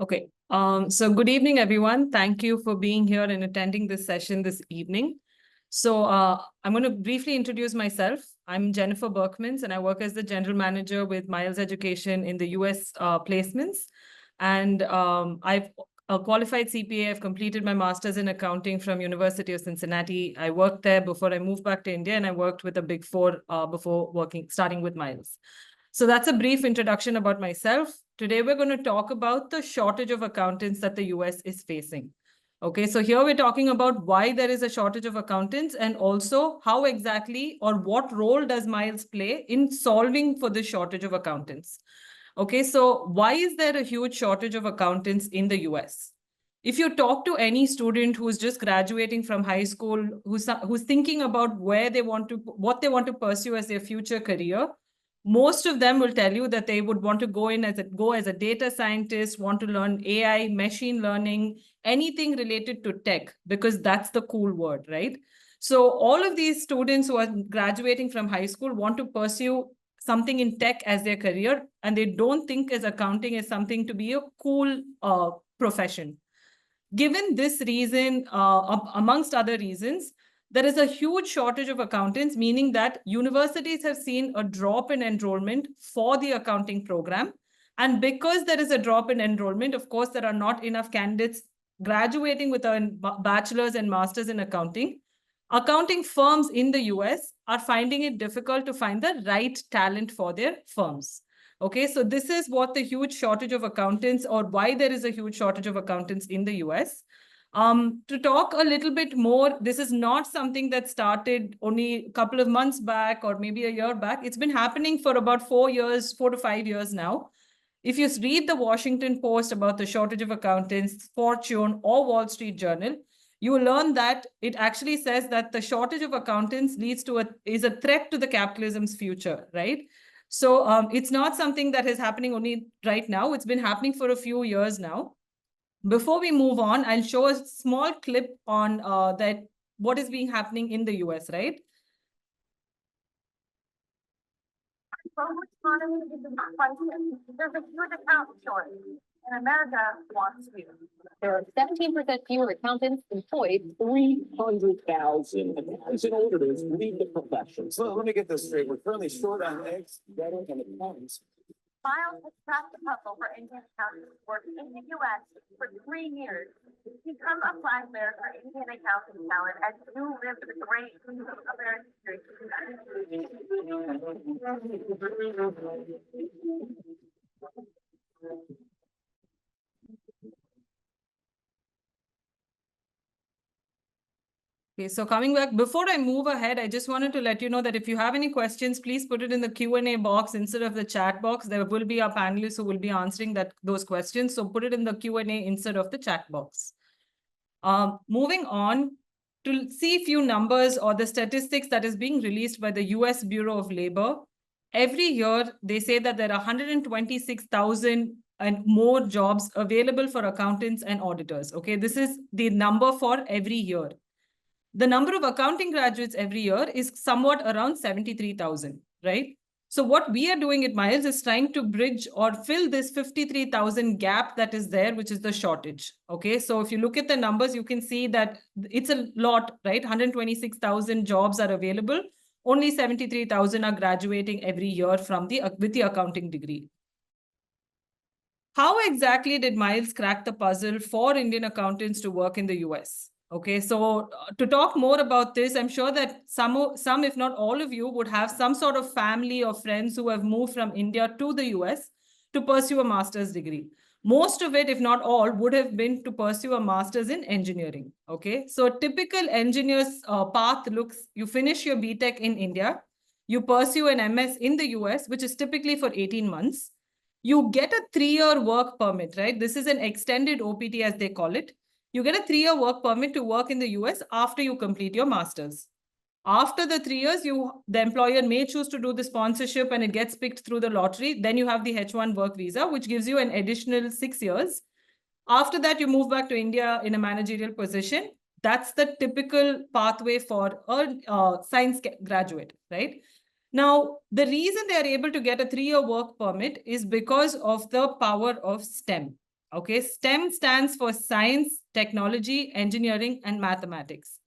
Okay. So good evening, everyone. Thank you for being here and attending this session this evening. So I'm going to briefly introduce myself. I'm Jennifer Berkmans, and I work as the General Manager with Miles Education in the US placements. And I've a qualified CPA. I've completed my master's in accounting from University of Cincinnati. I worked there before I moved back to India, and I worked with the Big Four before starting with Miles. So that's a brief introduction about myself. Today, we're going to talk about the shortage of accountants that the US is facing. Okay, so here we're talking about why there is a shortage of accountants and also how exactly or what role does Miles play in solving for this shortage of accountants. Okay, so why is there a huge shortage of accountants in the US? If you talk to any student who's just graduating from high school, who's thinking about what they want to pursue as their future career, most of them will tell you that they would want to go as a data scientist, want to learn AI, machine learning, anything related to tech, because that's the cool word, right? So all of these students who are graduating from high school want to pursue something in tech as their career, and they don't think as accounting is something to be a cool profession. Given this reason, amongst other reasons, there is a huge shortage of accountants, meaning that universities have seen a drop in enrollment for the accounting program. And because there is a drop in enrollment, of course, there are not enough candidates graduating with a bachelor's and master's in accounting. Accounting firms in the US are finding it difficult to find the right talent for their firms. Okay, so this is what the huge shortage of accountants, or why there is a huge shortage of accountants in the US. To talk a little bit more, this is not something that started only a couple of months back or maybe a year back. It's been happening for about 4 to 5 years now. If you read the Washington Post about the shortage of accountants, Fortune, or Wall Street Journal, you will learn that it actually says that the shortage of accountants is a threat to the capitalism's future, right? So it's not something that is happening only right now. It's been happening for a few years now. Before we move on, I'll show a small clip on that what is being happening in the US, right? There's a huge accountant shortage, and America wants you. There are 17% fewer accountants employed. 300,000 accountants and auditors leave the profession. So let me get this straight. We're currently short on eggs, butter, and accountants. Miles has cracked the puzzle for Indian accountants working in the U.S. for 3 years. Become a flag bearer for Indian accounting talent as you live the great American dream. Okay, so coming back, before I move ahead, I just wanted to let you know that if you have any questions, please put it in the Q&A box instead of the chat box. There will be our panelists who will be answering those questions. So put it in the Q&A instead of the chat box. Moving on to see a few numbers or the statistics that is being released by the US Bureau of Labor. Every year, they say that there are 126,000 and more jobs available for accountants and auditors. Okay, this is the number for every year. The number of accounting graduates every year is somewhat around 73,000, right? So what we are doing at Miles is trying to bridge or fill this 53,000 gap that is there, which is the shortage. Okay, so if you look at the numbers, you can see that it's a lot, right? 126,000 jobs are available. Only 73,000 are graduating every year with the accounting degree. How exactly did Miles crack the puzzle for Indian accountants to work in the US? Okay, so to talk more about this, I'm sure that some, if not all of you, would have some sort of family or friends who have moved from India to the US to pursue a master's degree. Most of it, if not all, would have been to pursue a master's in engineering. Okay, so a typical engineer's path looks, you finish your BTech in India, you pursue an MS in the US, which is typically for 18 months. You get a 3-year work permit, right? This is an extended OPT, as they call it. You get a 3-year work permit to work in the US after you complete your master's. After the 3 years, the employer may choose to do the sponsorship and it gets picked through the lottery. Then you have the H1 work visa, which gives you an additional 6 years. After that, you move back to India in a managerial position. That's the typical pathway for a science graduate, right? Now, the reason they are able to get a 3-year work permit is because of the power of STEM. Okay, STEM stands for science, technology, engineering, and mathematics.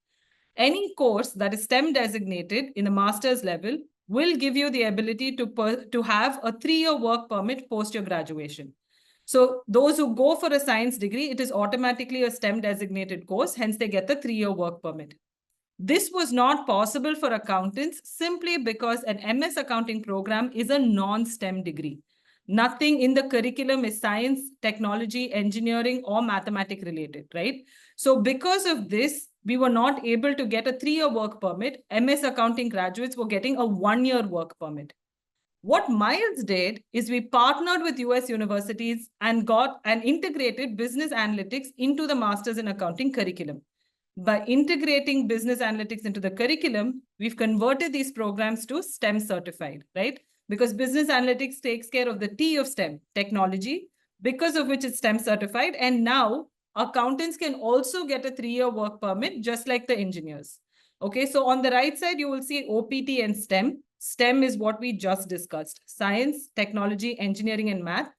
Any course that is STEM designated in the master's level will give you the ability to have a 3-year work permit post your graduation. So those who go for a science degree, it is automatically a STEM designated course, hence they get the 3-year work permit. This was not possible for accountants simply because an MS accounting program is a non-STEM degree. Nothing in the curriculum is science, technology, engineering, or mathematics related, right? So because of this, we were not able to get a 3-year work permit. MS accounting graduates were getting a 1-year work permit. What Miles did is we partnered with US universities and got and integrated business analytics into the Masters in Accounting curriculum. By integrating business analytics into the curriculum, we've converted these programs to STEM certified, right? Because business analytics takes care of the T of STEM, technology, because of which it's STEM certified. And now accountants can also get a 3-year work permit, just like the engineers. Okay, so on the right side, you will see OPT and STEM. STEM is what we just discussed: science, technology, engineering, and math.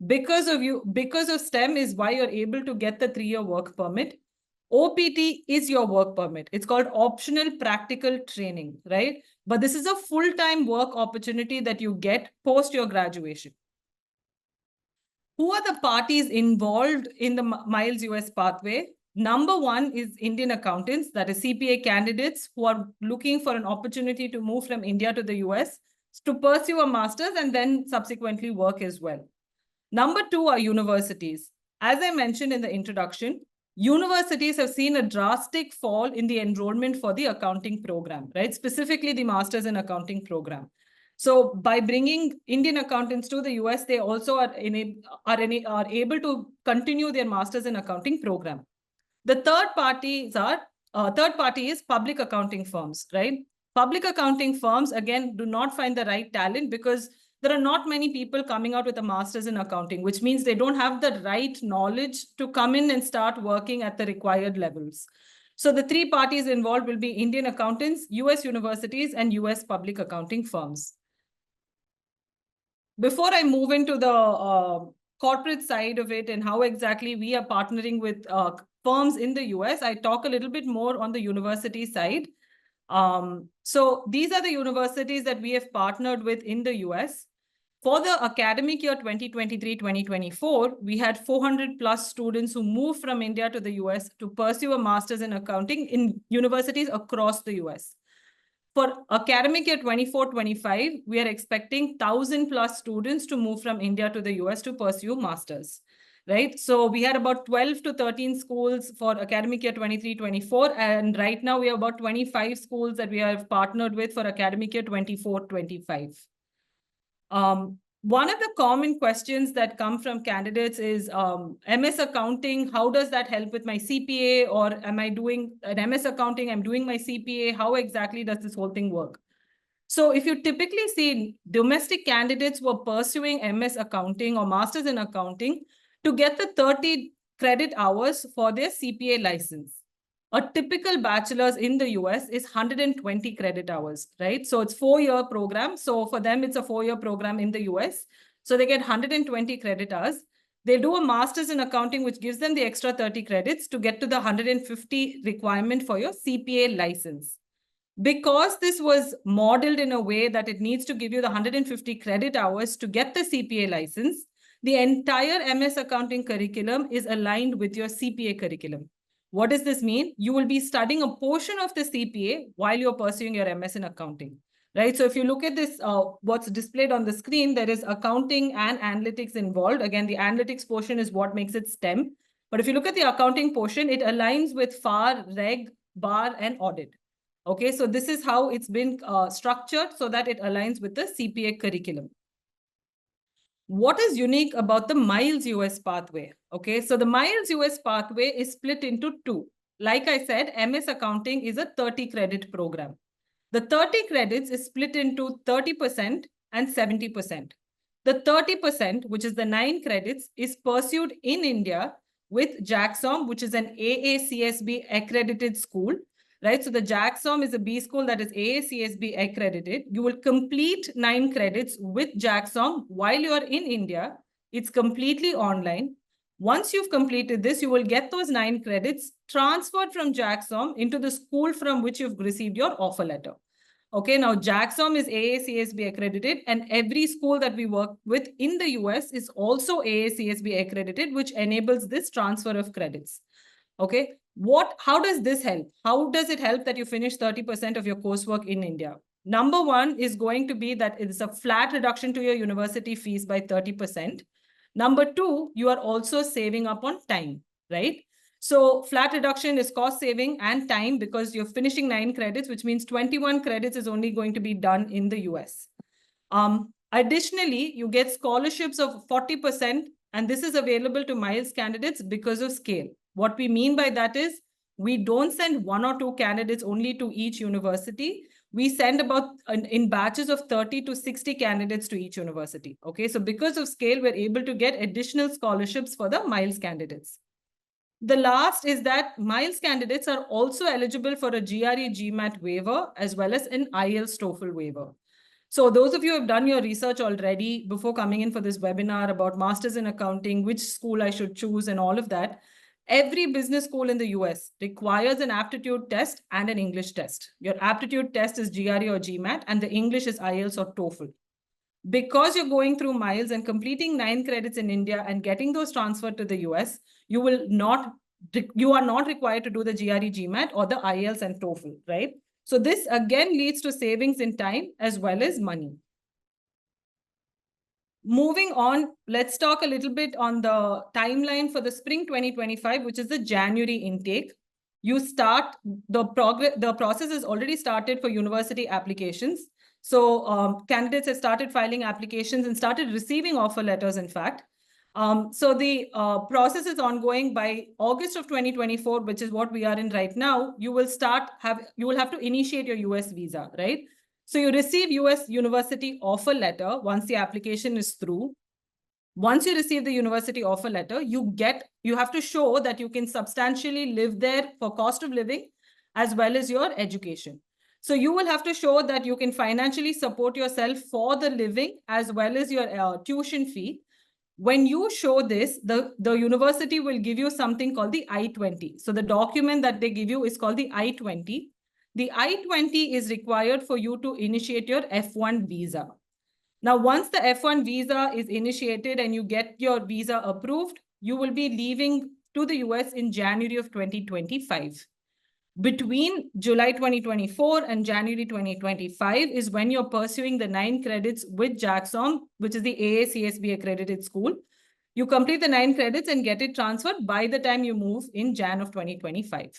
Because of STEM is why you're able to get the 3-year work permit. OPT is your work permit. It's called optional practical training, right? But this is a full-time work opportunity that you get post your graduation. Who are the parties involved in the Miles US pathway? Number one is Indian accountants, that is CPA candidates who are looking for an opportunity to move from India to the US to pursue a master's and then subsequently work as well. Number two are universities. As I mentioned in the introduction, universities have seen a drastic fall in the enrollment for the accounting program, right? Specifically the Masters in Accounting program. So by bringing Indian accountants to the US, they also are able to continue their Masters in Accounting program. The third party is public accounting firms, right? Public accounting firms, again, do not find the right talent because there are not many people coming out with a master's in accounting, which means they don't have the right knowledge to come in and start working at the required levels. So the three parties involved will be Indian accountants, US universities, and US public accounting firms. Before I move into the corporate side of it and how exactly we are partnering with firms in the US, I talk a little bit more on the university side. So these are the universities that we have partnered with in the US. For the academic year 2023-2024, we had 400 plus students who moved from India to the US to pursue a master's in accounting in universities across the US. For academic year 24-25, we are expecting 1,000 plus students to move from India to the US to pursue masters, right? So we had about 12 to 13 schools for academic year 23-24, and right now we have about 25 schools that we have partnered with for academic year 24-25. One of the common questions that come from candidates is MS accounting, how does that help with my CPA? Or am I doing an MS accounting, I'm doing my CPA, how exactly does this whole thing work? So if you typically see domestic candidates who are pursuing MS accounting or masters in accounting to get the 30 credit hours for their CPA license. A typical bachelor's in the US is 120 credit hours, right? So it's 4-year program. So for them, it's a 4-year program in the US. So they get 120 credit hours. They do a master's in accounting, which gives them the extra 30 credits to get to the 150 requirement for your CPA license. Because this was modeled in a way that it needs to give you the 150 credit hours to get the CPA license, the entire MS accounting curriculum is aligned with your CPA curriculum. What does this mean? You will be studying a portion of the CPA while you're pursuing your MS in accounting, right? So if you look at this, what's displayed on the screen, there is accounting and analytics involved. Again, the analytics portion is what makes it STEM. But if you look at the accounting portion, it aligns with FAR, Reg, BAR, and audit. Okay, so this is how it's been structured so that it aligns with the CPA curriculum. What is unique about the Miles US pathway? Okay, so the Miles US pathway is split into two. Like I said, MS accounting is a 30 credit program. The 30 credits is split into 30% and 70%. The 30%, which is the 9 credits, is pursued in India with JAXOM, which is an AACSB accredited school. Right, so the JAXOM is a B school that is AACSB accredited. You will complete 9 credits with JAXOM while you are in India. It's completely online. Once you've completed this, you will get those 9 credits transferred from JAXOM into the school from which you've received your offer letter. Okay, now JAXOM is AACSB accredited, and every school that we work with in the US is also AACSB accredited, which enables this transfer of credits. Okay, how does this help? How does it help that you finish 30% of your coursework in India? Number one is going to be that it's a flat reduction to your university fees by 30%. Number two, you are also saving up on time, right? So flat reduction is cost saving and time because you're finishing 9 credits, which means 21 credits is only going to be done in the US. Additionally, you get scholarships of 40%, and this is available to Miles candidates because of scale. What we mean by that is we don't send 1 or 2 candidates only to each university. We send about in batches of 30 to 60 candidates to each university. Okay, so because of scale, we're able to get additional scholarships for the Miles candidates. The last is that Miles candidates are also eligible for a GRE GMAT waiver as well as an IELTS TOEFL waiver. So those of you who have done your research already before coming in for this webinar about Masters in Accounting, which school I should choose and all of that, every business school in the US requires an aptitude test and an English test. Your aptitude test is GRE or GMAT, and the English is IELTS or TOEFL. Because you're going through Miles and completing 9 credits in India and getting those transferred to the US, you are not required to do the GRE GMAT or the IELTS and TOEFL, right? So this again leads to savings in time as well as money. Moving on, let's talk a little bit on the timeline for the spring 2025, which is the January intake. You start, the process is already started for university applications. So candidates have started filing applications and started receiving offer letters, in fact. So the process is ongoing. By August of 2024, which is what we are in right now, you will have to initiate your US visa, right? So you receive US university offer letter once the application is through. Once you receive the university offer letter, you have to show that you can substantially live there for cost of living as well as your education. So you will have to show that you can financially support yourself for the living as well as your tuition fee. When you show this, the university will give you something called the I-20. So the document that they give you is called the I-20. The I-20 is required for you to initiate your F1 visa. Now, once the F1 visa is initiated and you get your visa approved, you will be leaving to the US in January of 2025. Between July 2024 and January 2025 is when you're pursuing the 9 credits with JAXOM, which is the AACSB accredited school. You complete the 9 credits and get it transferred by the time you move in Jan of 2025.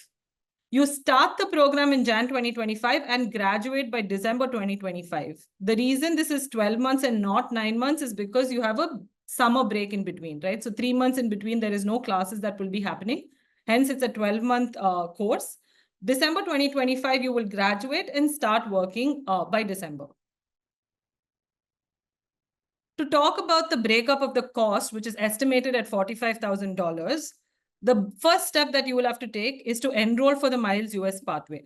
You start the program in Jan 2025 and graduate by December 2025. The reason this is 12 months and not 9 months is because you have a summer break in between, right? So 3 months in between, there is no classes that will be happening. Hence, it's a 12-month course. December 2025, you will graduate and start working by December. To talk about the breakup of the cost, which is estimated at $45,000, the first step that you will have to take is to enroll for the Miles US pathway.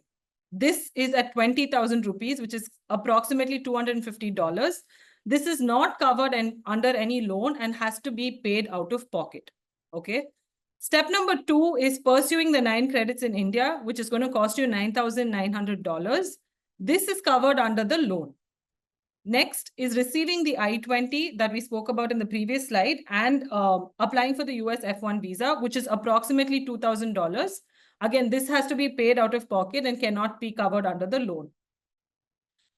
This is at 20,000 rupees, which is approximately $250. This is not covered under any loan and has to be paid out of pocket. Okay. Step number 2 is pursuing the 9 credits in India, which is going to cost you $9,900. This is covered under the loan. Next is receiving the I-20 that we spoke about in the previous slide and applying for the US F1 visa, which is approximately $2,000. Again, this has to be paid out of pocket and cannot be covered under the loan.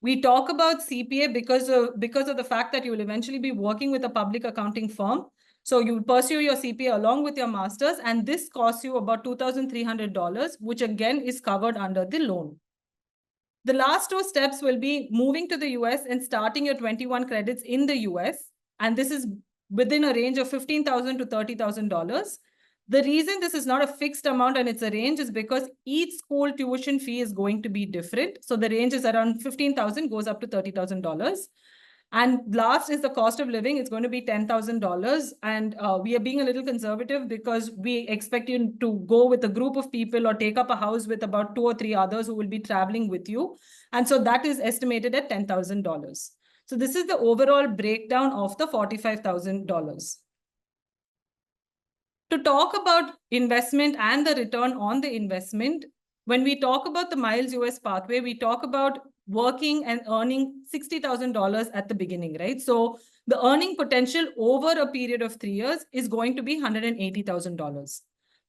We talk about CPA because of the fact that you will eventually be working with a public accounting firm. So you pursue your CPA along with your master's, and this costs you about $2,300, which again is covered under the loan. The last 2 steps will be moving to the US and starting your 21 credits in the US. And this is within a range of $15,000 to $30,000. The reason this is not a fixed amount and it's a range is because each school tuition fee is going to be different. So the range is around $15,000, goes up to $30,000. And last is the cost of living. It's going to be $10,000. And we are being a little conservative because we expect you to go with a group of people or take up a house with about 2 or 3 others who will be traveling with you. And so that is estimated at $10,000. So this is the overall breakdown of the $45,000. To talk about investment and the return on the investment, when we talk about the Miles US pathway, we talk about working and earning $60,000 at the beginning, right? So the earning potential over a period of 3 years is going to be $180,000.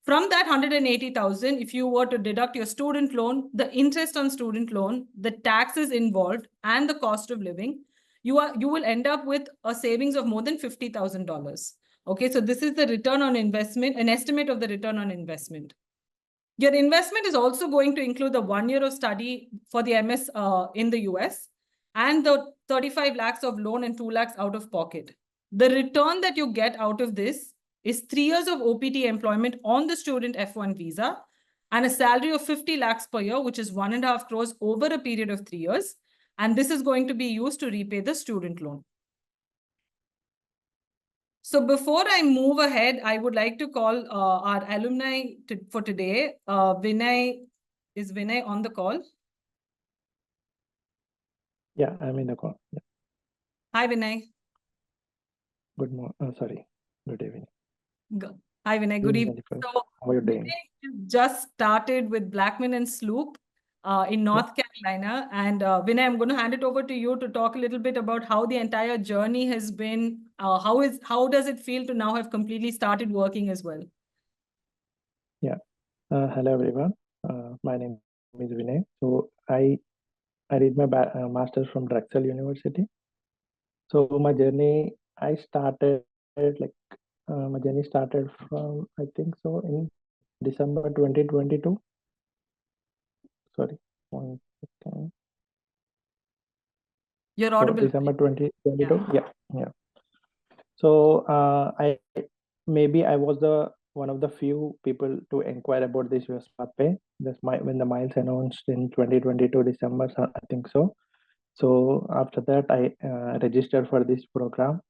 From that 180,000, if you were to deduct your student loan, the interest on student loan, the taxes involved, and the cost of living, you will end up with a savings of more than $50,000. Okay, so this is the return on investment, an estimate of the return on investment. Your investment is also going to include the 1 year of study for the MS in the US and the 35 lakhs of loan and 2 lakhs out of pocket. The return that you get out of this is 3 years of OPT employment on the student F1 visa and a salary of 50 lakhs per year, which is 1.5 crores over a period of 3 years. And this is going to be used to repay the student loan. So before I move ahead, I would like to call our alumni for today. Vinay, is Vinay on the call? Yeah, I'm in the call. Yeah. Hi, Vinay. Good morning. Sorry. Good evening. Hi, Vinay. Good evening. So, how are you doing? Vinay just started with Blackman and Sloop in North Carolina. And Vinay, I'm going to hand it over to you to talk a little bit about how the entire journey has been. How does it feel to now have completely started working as well? Yeah. Hello, everyone. My name is Vinay. So I did my master's from Drexel University. So my journey, my journey started from, I think so, in December 2022. Sorry, 1 second. You're audible. So December 2022. Yeah. So I was one of the few people to inquire about this US pathway. When the Miles announced in 2022 December, I think so. So after that, I registered for this program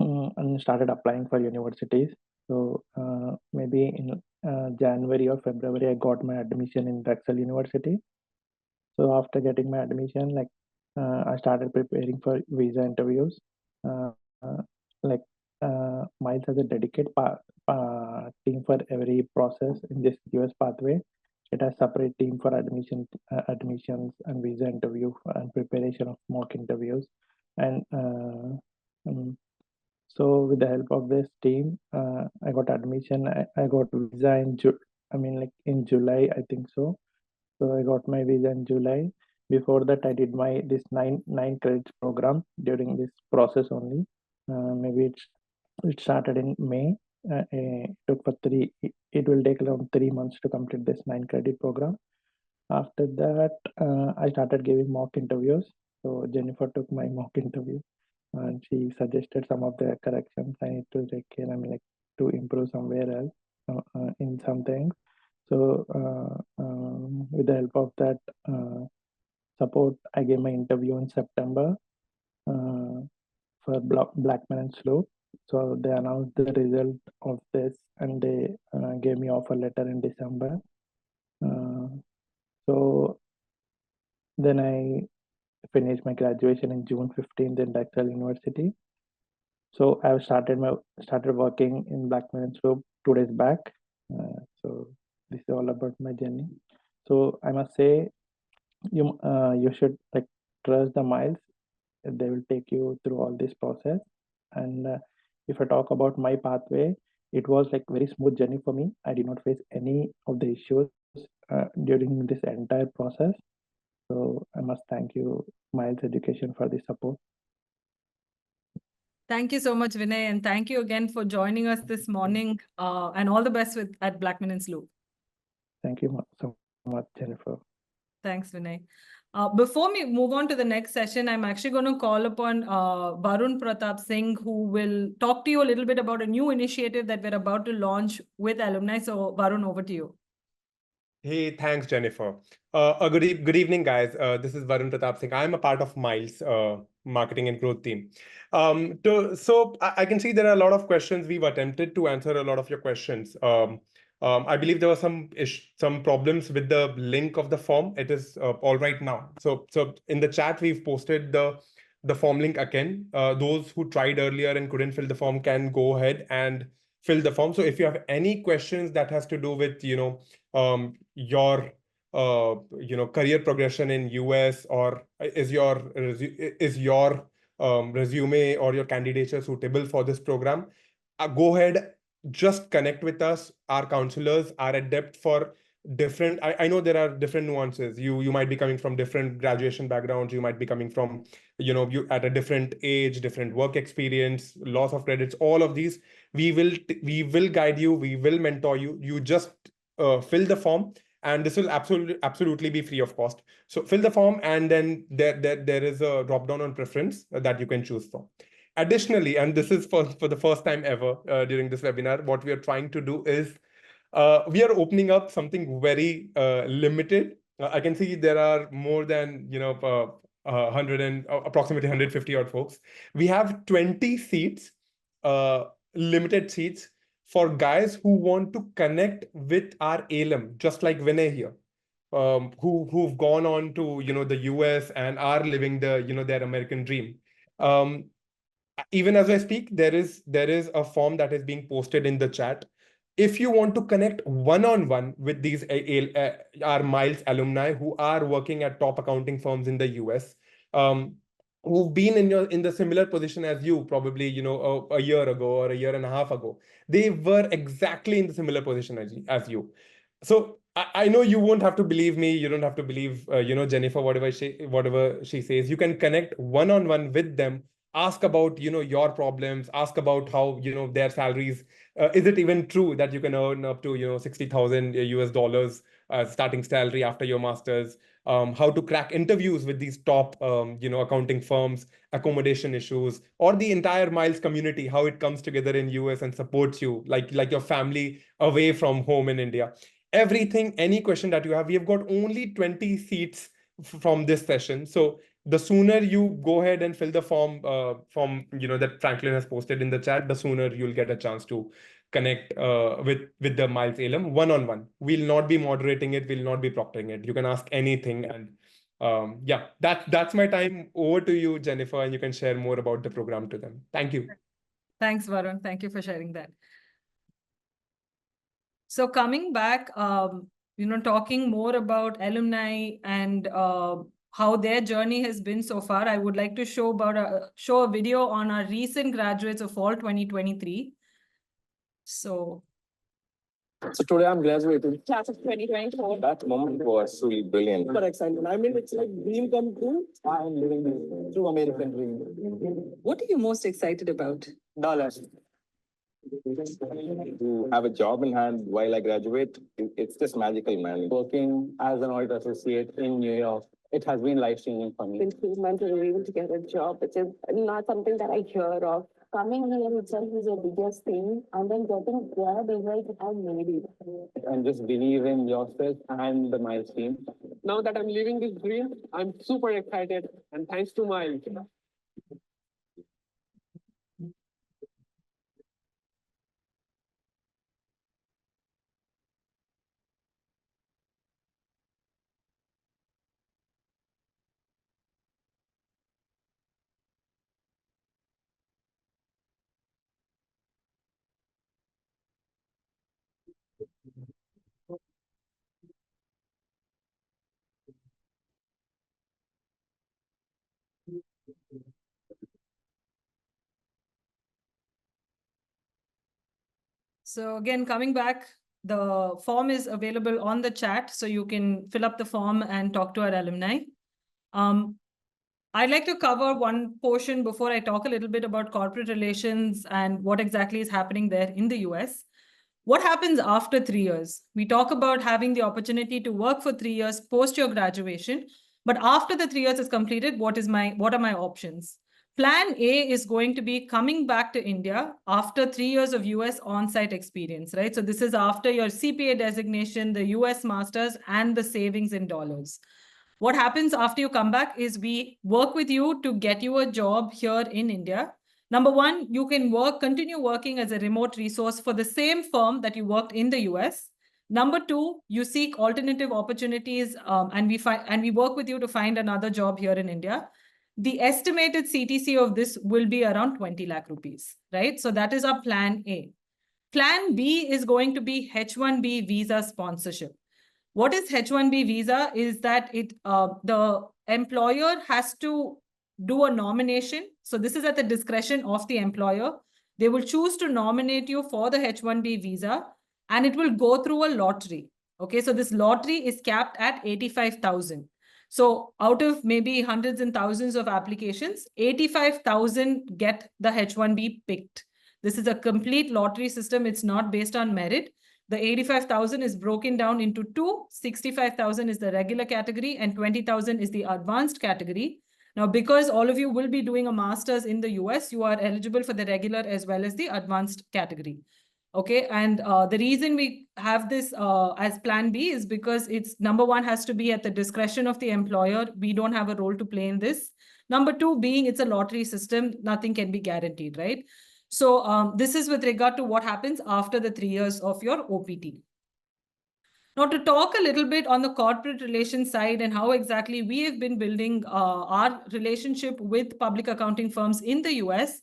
and started applying for universities. So maybe in January or February, I got my admission in Drexel University. So after getting my admission, I started preparing for visa interviews. Miles has a dedicated team for every process in this US pathway. It has separate team for admissions and visa interview and preparation of mock interviews. And so with the help of this team, I got admission. I got visa in in July, I think so. So I got my visa in July. Before that, I did this nine credits program during this process only. Maybe it started in May. It took for it will take around 3 months to complete this 9 credit program. After that, I started giving mock interviews. So Jennifer took my mock interview and she suggested some of the corrections I need to take care. To improve somewhere else in some things. So with the help of that support, I gave my interview in September for Blackman and Slope. So they announced the result of this and they gave me offer letter in December. So then I finished my graduation in June 15th in Drexel University. So I started working in Blackman and Slope 2 days back. So this is all about my journey. So I must say, you should trust the Miles. They will take you through all this process. And if I talk about my pathway, it was very smooth journey for me. I did not face any of the issues during this entire process. So I must thank you, Miles Education, for the support. Thank you so much, Vinay, and thank you again for joining us this morning. And all the best at Blackman and Sloop. Thank you so much, Jennifer. Thanks, Vinay. Before we move on to the next session, I'm actually going to call upon Varun Pratap Singh, who will talk to you a little bit about a new initiative that we're about to launch with alumni. So Varun, over to you. Hey, thanks, Jennifer. Good evening, guys. This is Varun Pratap Singh. I'm a part of Miles marketing and growth team. So I can see there are a lot of questions. We've attempted to answer a lot of your questions. I believe there were some problems with the link of the form. It is all right now. So in the chat, we've posted the form link again. Those who tried earlier and couldn't fill the form can go ahead and fill the form. So if you have any questions that has to do with, your career progression in US, or is your resume or your candidature suitable for this program, go ahead, just connect with us. Our counselors are adept for different. I know there are different nuances. You might be coming from different graduation backgrounds. You might be coming from, you at a different age, different work experience, loss of credits, all of these. We will guide you. We will mentor you. You just fill the form, and this will absolutely be free of cost. So fill the form, and then there is a drop down on preference that you can choose from. Additionally, and this is for the first time ever during this webinar, what we are trying to do is we are opening up something very limited. I can see there are more than 100 and approximately 150 odd folks. We have 20 seats, limited seats for guys who want to connect with our ALM, just like Vinay here, who've gone on to the US and are living their American dream. Even as I speak, there is a form that is being posted in the chat. If you want to connect one-on-one with these our Miles alumni who are working at top accounting firms in the US, who've been in the similar position as you, probably a year ago or a year and a half ago, they were exactly in the similar position as you. So I know you won't have to believe me. You don't have to believe Jennifer, whatever she says. You can connect one-on-one with them. Ask about your problems. Ask about how their salaries. Is it even true that you can earn up to 60,000 US dollars starting salary after your masters? How to crack interviews with these top accounting firms, accommodation issues, or the entire Miles community, how it comes together in US and supports you like your family away from home in India. Everything, any question that you have, we have got only 20 seats from this session. So the sooner you go ahead and fill the form that Franklin has posted in the chat, the sooner you'll get a chance to connect with the Miles ALM one-on-one. We'll not be moderating it. We'll not be proctoring it. You can ask anything. And yeah, that's my time. Over to you, Jennifer, and you can share more about the program to them. Thank you. Thanks, Varun. Thank you for sharing that. So coming back, talking more about alumni and how their journey has been so far, I would like to show a video on our recent graduates of fall 2023. So today I'm graduating. Class of 2024. That moment was truly brilliant. Super excited. I mean, it's like dream come true. I'm living this true American dream. what are you most excited about? Dollars. To have a job in hand while I graduate, it's just magical, man. Working as an audit associate in New York, it has been life-changing for me. Been 2 months and able to get a job, which is not something that I hear of. Coming here itself is the biggest thing, and then getting there is like, I made it. And just believe in yourself and the Miles team. Now that I'm living this dream, I'm super excited, and thanks to Miles. So again, coming back, the form is available on the chat, so you can fill up the form and talk to our alumni. I'd like to cover one portion before I talk a little bit about corporate relations and what exactly is happening there in the US. What happens after 3 years? We talk about having the opportunity to work for 3 years post your graduation, but after the 3 years is completed, what are my options? Plan A is going to be coming back to India after 3 years of US on-site experience, right? So this is after your CPA designation, the US masters, and the savings in dollars. What happens after you come back is we work with you to get you a job here in India. Number one, you can continue working as a remote resource for the same firm that you worked in the US. Number two, you seek alternative opportunities, and we work with you to find another job here in India. The estimated CTC of this will be around 20 lakh rupees, right? So that is our plan A. Plan B is going to be H-1B visa sponsorship. What is H-1B visa is that the employer has to do a nomination. So this is at the discretion of the employer. They will choose to nominate you for the H-1B visa, and it will go through a lottery. Okay, so this lottery is capped at 85,000. So out of maybe hundreds and thousands of applications, 85,000 get the H-1B picked. This is a complete lottery system. It's not based on merit. The 85,000 is broken down into two. 65,000 is the regular category and 20,000 is the advanced category. Now, because all of you will be doing a master's in the US, you are eligible for the regular as well as the advanced category. Okay, and the reason we have this as plan B is because it's number one has to be at the discretion of the employer. We don't have a role to play in this. Number two being it's a lottery system, nothing can be guaranteed, right? So this is with regard to what happens after the 3 years of your OPT. Now, to talk a little bit on the corporate relations side and how exactly we have been building our relationship with public accounting firms in the US,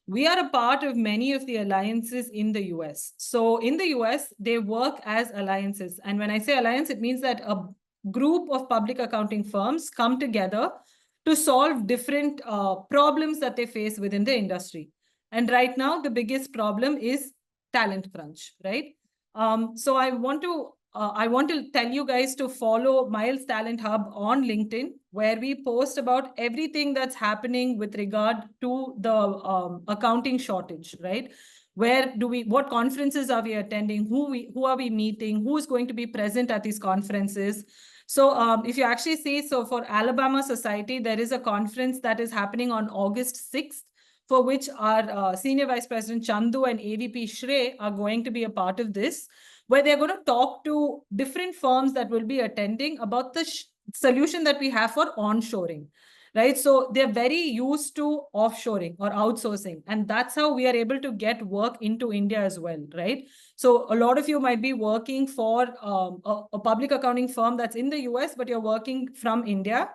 we are a part of many of the alliances in the US. So in the US, they work as alliances. And when I say alliance, it means that a group of public accounting firms come together to solve different problems that they face within the industry. And right now, the biggest problem is talent crunch, right? So I want to tell you guys to follow Miles Talent Hub on LinkedIn, where we post about everything that's happening with regard to the accounting shortage, right? What conferences are we attending? Who are we meeting? Who is going to be present at these conferences? So if you actually see, so for Alabama Society, there is a conference that is happening on August 6th, for which our Senior Vice President Chandu and AVP Shrey are going to be a part of this, where they're going to talk to different firms that will be attending about the solution that we have for onshoring, right? So they're very used to offshoring or outsourcing, and that's how we are able to get work into India as well, right? So a lot of you might be working for a public accounting firm that's in the US, but you're working from India.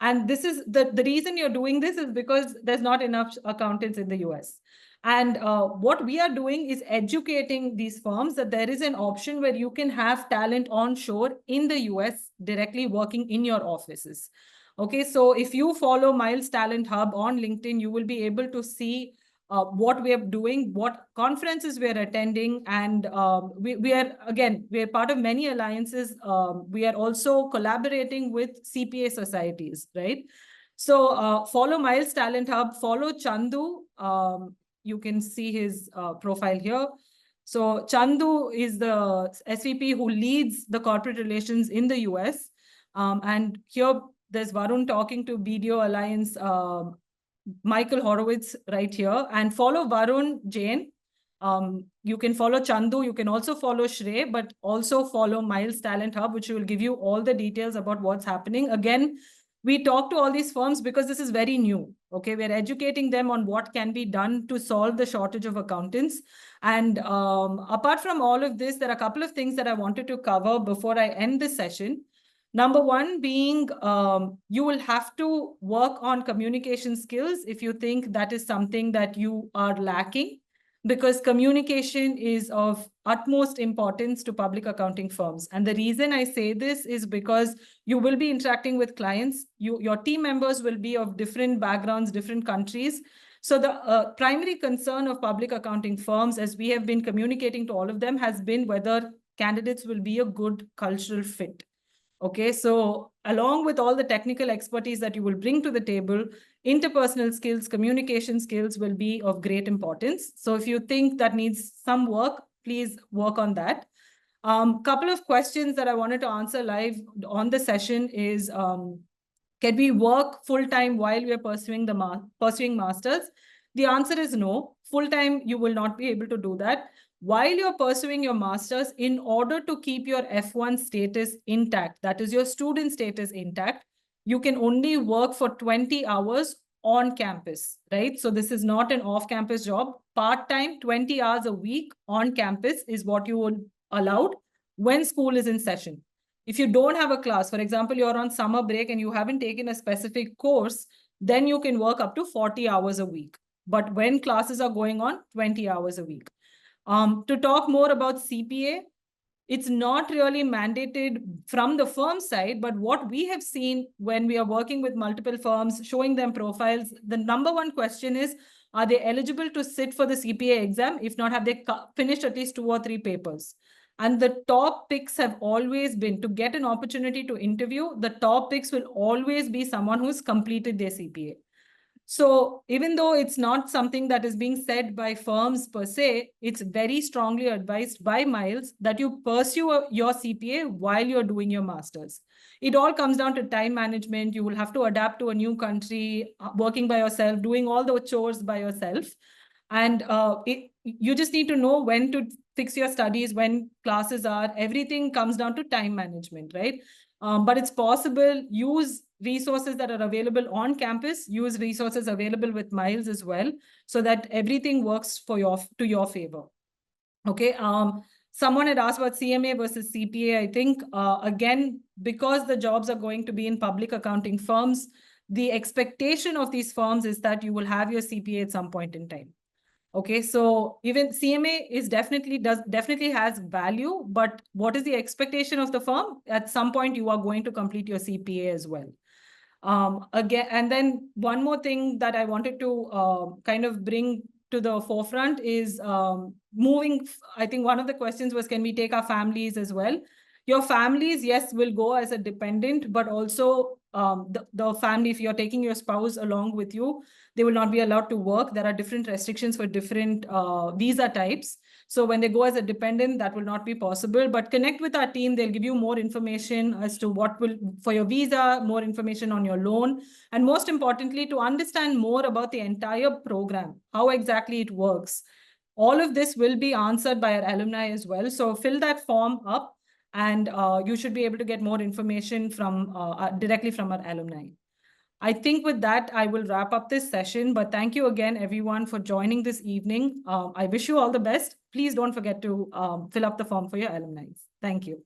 And this is the reason you're doing this is because there's not enough accountants in the US. And what we are doing is educating these firms that there is an option where you can have talent onshore in the US directly working in your offices. Okay, so if you follow Miles Talent Hub on LinkedIn, you will be able to see what we are doing, what conferences we are attending, and we are part of many alliances. We are also collaborating with CPA societies, right? So follow Miles Talent Hub, follow Chandu. You can see his profile here. So Chandu is the SVP who leads the corporate relations in the US. And here there's Varun talking to BDO Alliance, Michael Horowitz right here, and follow Varun Jain. You can follow Chandu, you can also follow Shrey, but also follow Miles Talent Hub, which will give you all the details about what's happening. Again, we talk to all these firms because this is very new. Okay, we're educating them on what can be done to solve the shortage of accountants. And apart from all of this, there are a couple of things that I wanted to cover before I end this session. Number one being, you will have to work on communication skills if you think that is something that you are lacking, because communication is of utmost importance to public accounting firms. And the reason I say this is because you will be interacting with clients. Your team members will be of different backgrounds, different countries. So the primary concern of public accounting firms, as we have been communicating to all of them, has been whether candidates will be a good cultural fit. Okay, so along with all the technical expertise that you will bring to the table, interpersonal skills, communication skills will be of great importance. So if you think that needs some work, please work on that. Couple of questions that I wanted to answer live on the session is, can we work full-time while we are pursuing masters? The answer is no. Full-time, you will not be able to do that. While you're pursuing your master's, in order to keep your F1 status intact, that is your student status intact, you can only work for 20 hours on campus, right? So this is not an off-campus job. Part-time, 20 hours a week on campus is what you would allowed when school is in session. If you don't have a class, for example, you're on summer break and you haven't taken a specific course, then you can work up to 40 hours a week. But when classes are going on, 20 hours a week. To talk more about CPA, it's not really mandated from the firm side, but what we have seen when we are working with multiple firms, showing them profiles, the number one question is, are they eligible to sit for the CPA exam? If not, have they finished at least 2 or 3 papers? And the top picks have always been, to get an opportunity to interview, the top picks will always be someone who's completed their CPA. So even though it's not something that is being said by firms per se, it's very strongly advised by Miles that you pursue your CPA while you're doing your master's. It all comes down to time management. You will have to adapt to a new country, working by yourself, doing all the chores by yourself. And you just need to know when to fix your studies, when classes are. Everything comes down to time management, right? But it's possible. Use resources that are available on campus, use resources available with Miles as well, so that everything works for to your favor. Okay. Someone had asked about CMA versus CPA. I think, again, because the jobs are going to be in public accounting firms, the expectation of these firms is that you will have your CPA at some point in time. Okay, so even CMA is definitely has value, but what is the expectation of the firm? At some point, you are going to complete your CPA as well. Again, and then one more thing that I wanted to kind of bring to the forefront is moving. I think one of the questions was, can we take our families as well? Your families, yes, will go as a dependent, but also the family, if you're taking your spouse along with you, they will not be allowed to work. There are different restrictions for different visa types. So when they go as a dependent, that will not be possible. But connect with our team. They'll give you more information as to what will, for your visa, more information on your loan, and most importantly, to understand more about the entire program, how exactly it works. All of this will be answered by our alumni as well. So fill that form up, and you should be able to get more information from directly from our alumni. I think with that, I will wrap up this session, but thank you again, everyone, for joining this evening. I wish you all the best. Please don't forget to fill up the form for your alumni. Thank you.